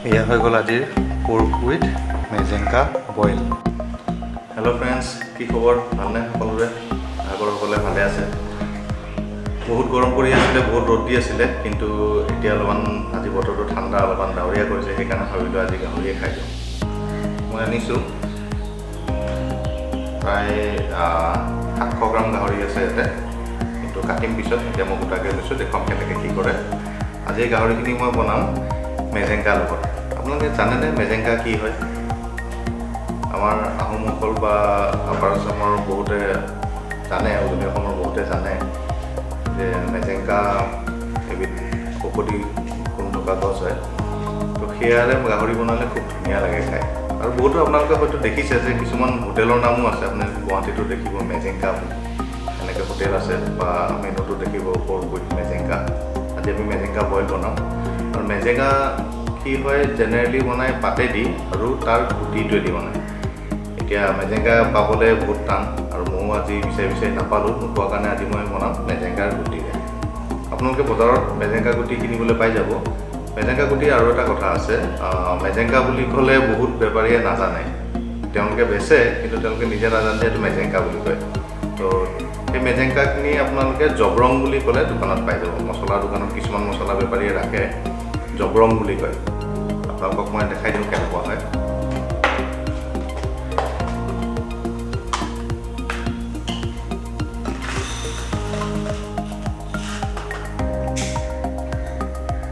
এয়া হৈ গ'ল আজিৰ পৰ্ক উইথ মেজেংকা বইল। হেল্ল' ফ্ৰেণ্ডছ, কি খবৰ? ভালনে সকলোৰে? সকলে ভালে আছে? বহুত গৰম পৰি আছিলে, বহুত ৰ'দ দি আছিলে, কিন্তু এতিয়া অলপমান আজি বতৰটো ঠাণ্ডা, অলপমান ডাৱৰীয়া কৰিছে, সেইকাৰণে ভাবিলোঁ আজি গাহৰিয়ে খাই দিওঁ। মই আনিছোঁ প্ৰায় 700 গ্ৰাম গাহৰি আছে ইয়াতে, কিন্তু কাটিম পিছত। এতিয়া মই গোটাকৈ লৈছোঁ, দেখুৱাম কেনেকৈ কি কৰে। আজি গাহৰিখিনি মই বনাম মেজেংকা লগত। আপোনালোকে জানেনে মেজেংকা কি হয়? আমাৰ আহোমসকল বা আপাৰ আছামৰ বহুতে জানে, উজনি অসমৰ বহুতে জানে যে মেজেংকা এবিধ ঔষধি গুণ থকা গছ হয়। তো সেয়াৰে গাহৰি বনালে খুব ধুনীয়া লাগে খাই। আৰু বহুতো আপোনালোকে হয়তো দেখিছে যে কিছুমান হোটেলৰ নামো আছে। আপুনি গুৱাহাটীতো দেখিব মেজেংকা, এনেকৈ হোটেল আছে, বা মেনুটো দেখিব পৰ্ক উইথ মেজেংকা। আজি আমি মেজেংকা বইল বনাম। আৰু মেজেংকা কি হয়, জেনেৰেলি বনাই পাতেদি আৰু তাৰ গুটিটোৱেদি বনায়। এতিয়া মেজেংকা পাবলৈ বহুত টান, আৰু ময়ো আজি বিচাৰি নাপালোঁ। নোপোৱাৰ কাৰণে আজি মই বনাম মেজেংকাৰ গুটিৰে। আপোনালোকে বজাৰত মেজেংকা গুটি কিনিবলৈ পাই যাব। মেজেংকা গুটিৰ আৰু এটা কথা আছে, মেজেংকা বুলি ক'লে বহুত বেপাৰীয়ে নাজানে। তেওঁলোকে বেচে, কিন্তু তেওঁলোকে নিজে নাজানে যে এইটো মেজেংকা বুলি কয়। তো সেই মেজেংকাখিনি আপোনালোকে জবৰং বুলি ক'লে দোকানত পাই যাব। মছলা দোকানত কিছুমান মছলা বেপাৰীয়ে ৰাখে, জবৰং বুলি কয়। আপোনালোকক মই দেখাই দিওঁ কেনেকুৱা হয়।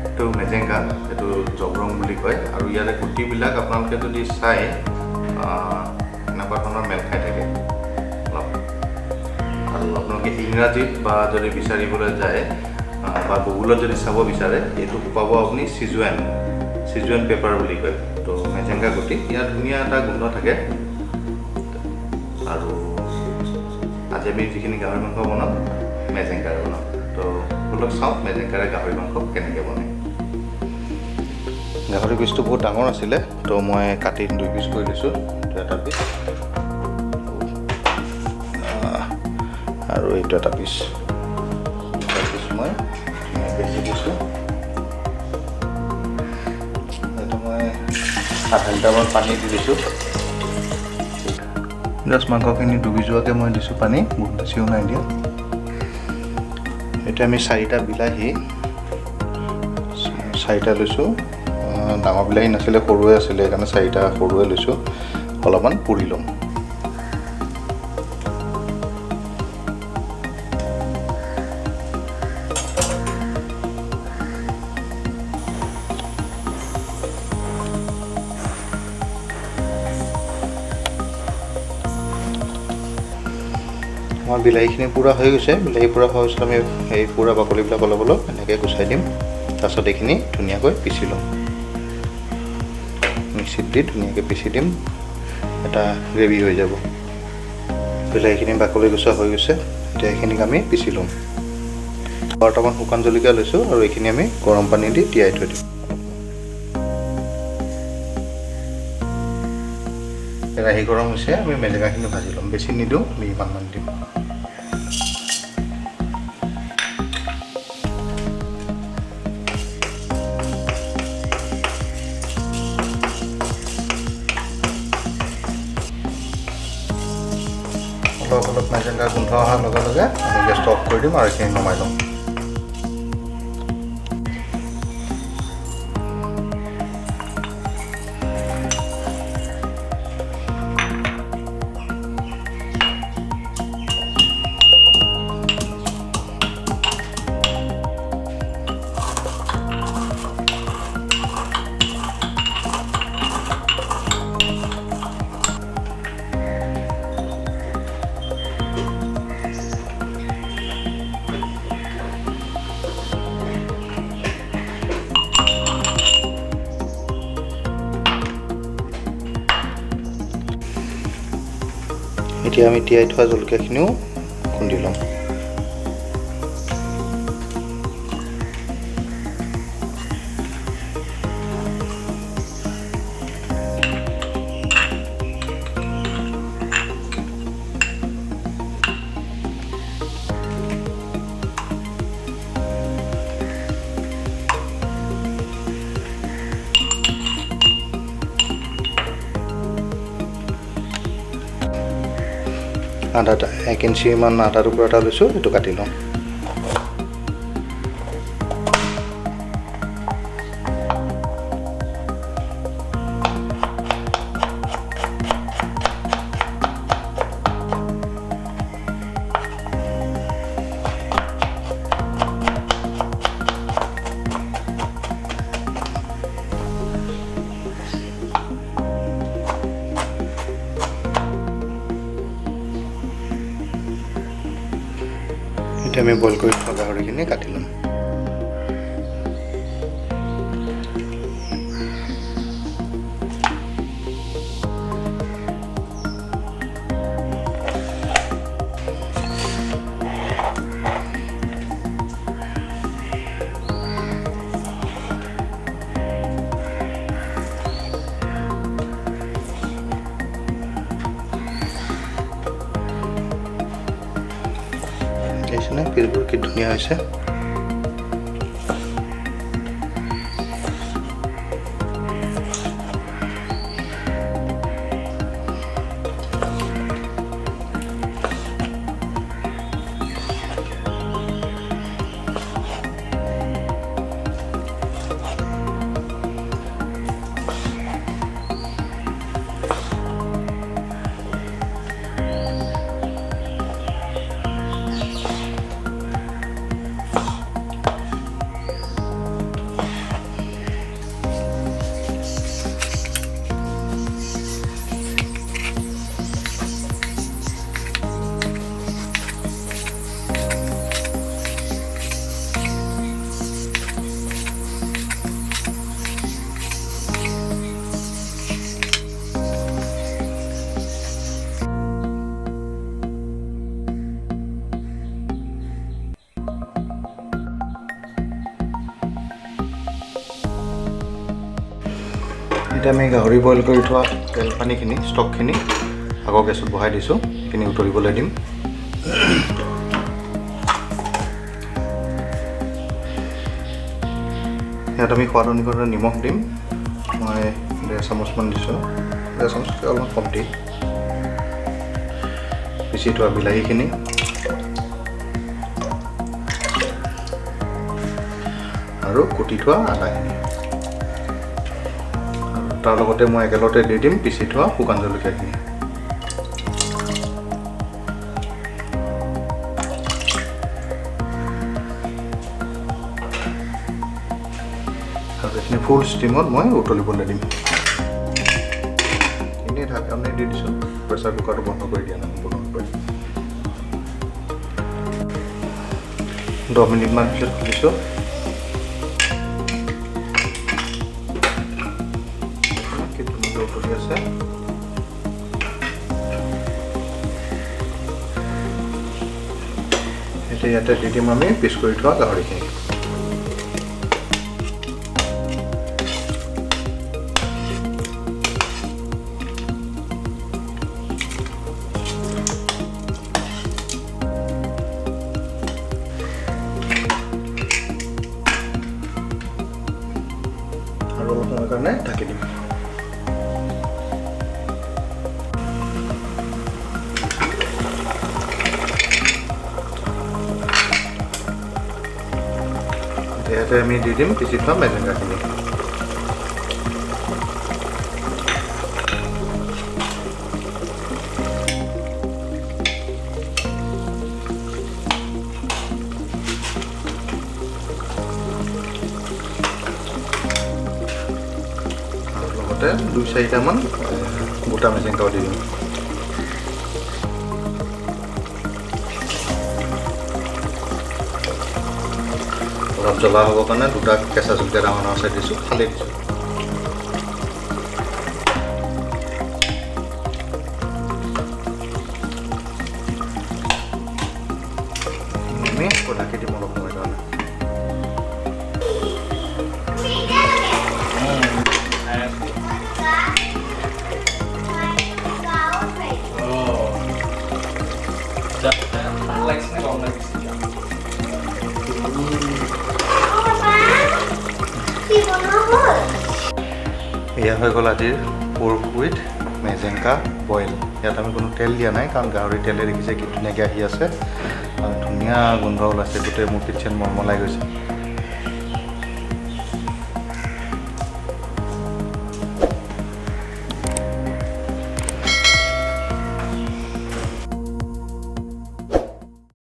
এইটো মেজেংকা, এইটো জবৰং বুলি কয়। আৰু ইয়াৰে গুটিবিলাক আপোনালোকে যদি চাই এনেকুৱা ধৰণৰ মেল খাই থাকে অলপ। আৰু আপোনালোকে ইংৰাজীত বা যদি বিচাৰিবলৈ যায় বা গুগলত যদি চাব বিচাৰে, এইটো পাব আপুনি চিজুৱেন পেপাৰ বুলি কয়। তো মেজেংকা গুটি, ইয়াৰ ধুনীয়া এটা গোন্ধ থাকে। আৰু আজি আমি যিখিনি গাহৰি মাংস বনাম, মেজেংকাৰে বনাম। তো বলক চাওঁ মেজেংকাৰে গাহৰি মাংস কেনেকৈ বনায়। গাহৰি পিচটো বহুত ডাঙৰ আছিলে, তো মই কাটি 2 পিচ কৰি দিছোঁ। এটা পিচ আৰু এইটো এটা পিচ মই বেছি দিছোঁ। এইটো মই আধা লিটাৰমান পানী দি দিছোঁ। জাষ্ট মাংসখিনি ডুবি যোৱাকৈ মই দিছোঁ পানী, বহুত বেছিও নাই দিয়া। এতিয়া আমি 4টা বিলাহী, 4টা লৈছোঁ। ডাঙৰ বিলাহী নাছিলে, সৰুৱে আছিলে, সেইকাৰণে 4টা সৰুৱে লৈছোঁ। অলপমান পুৰি ল'ম। আমাৰ বিলাহীখিনি পূৰা হৈ গৈছে। বিলাহী পূৰা হোৱাৰ পিছত আমি এই পূৰা বাকলিবিলাক অলপ অলপ এনেকৈ গুচাই দিম। তাৰপিছত এইখিনি ধুনীয়াকৈ পিচি ল'ম। মিক্সিত দি ধুনীয়াকৈ পিচি দিম, এটা গ্ৰেভি হৈ যাব। বিলাহীখিনি বাকলি গুচোৱা হৈ গৈছে। এতিয়া এইখিনিক আমি পিচি ল'ম। 12টামান শুকান জলকীয়া লৈছোঁ, আৰু এইখিনি আমি গৰম পানী দি তিয়াই থৈ দিম। কেৰাহী গৰম হৈছে, আমি মেজেংকাখিনি ভাজি ল'ম। বেছি নিদিওঁ, আমি ইমানমান দিম। অলপ অলপ মেজেংকা গোন্ধ অহাৰ লগে লগে আমি গেছটো অফ কৰি দিম, আৰু এইখিনি নমাই ল'ম। এতিয়া আমি তিয়াই থোৱা জলকীয়াখিনিও খুন্দি ল'ম। 1 ইঞ্চিমান আদা টুকুৰা এটা লৈছোঁ, এইটো কাটি লওঁ। এতিয়া আমি বইল কৰি থোৱা গাহৰিখিনি কাটি ল'ম। পিছবোৰ কি ধুনীয়া হৈছে। এতিয়া আমি গাহৰি বইল কৰি থোৱা তেল পানীখিনি ষ্টকখিনি আকৌ গেছত বহাই দিছোঁ, সেইখিনি উতলিবলৈ দিম। ইয়াত আমি সোৱাদ অনুসৰি নিমখ দিম, মই 1.5 চামুচমান দিছোঁ, 1.5 চামুচকৈ অলপমান কমটি। পিচি থোৱা বিলাহীখিনি আৰু কুটি থোৱা আদাখিনি, তাৰ লগতে মই একেলগতে দি দিম পিচি থোৱা শুকান জলকীয়াখিনি। আৰু এইখিনি ফুল ষ্টিমত মই উতলিবলৈ দিম। এনেই ঢাকনি দি দিছোঁ, প্ৰেছাৰ কুকাৰটো বন্ধ কৰি দিয়া নাই সম্পূৰ্ণৰূপে। 10 মিনিটমান পিছত খুলিছোঁ। উতলি আছে। এতিয়া ইয়াতে দি দিম আমি পিচ কৰি থোৱা গাহৰিখিনি। আৰু অলপ সময়ৰ কাৰণে ঢাকি দিম। ইয়াতে আমি দি দিম পিচি থোৱা মেজেংগাখিনি। আৰু লগতে 2-4টামান গোটা মেজেংগাও দি দিম। অলপ জ্বলা হ'বৰ কাৰণে 2টা কেঁচা জলকীয়া ডাঙৰ চাই দিছোঁ, খালি দিছোঁ। আমি ঢাকি দিম অলপ সময় কাৰণে। এয়া হৈ গ'ল আজিৰ পৰ্ক উইথ মেজেংকা বইল। ইয়াত আমি কোনো তেল দিয়া নাই, কাৰণ গাহৰি তেলে দেখিছে কি ধুনীয়াকৈ আহি আছে, ধুনীয়া গোন্ধ ওলাইছে, গোটেই মোৰ কিটচেন মলমলাই গৈছে।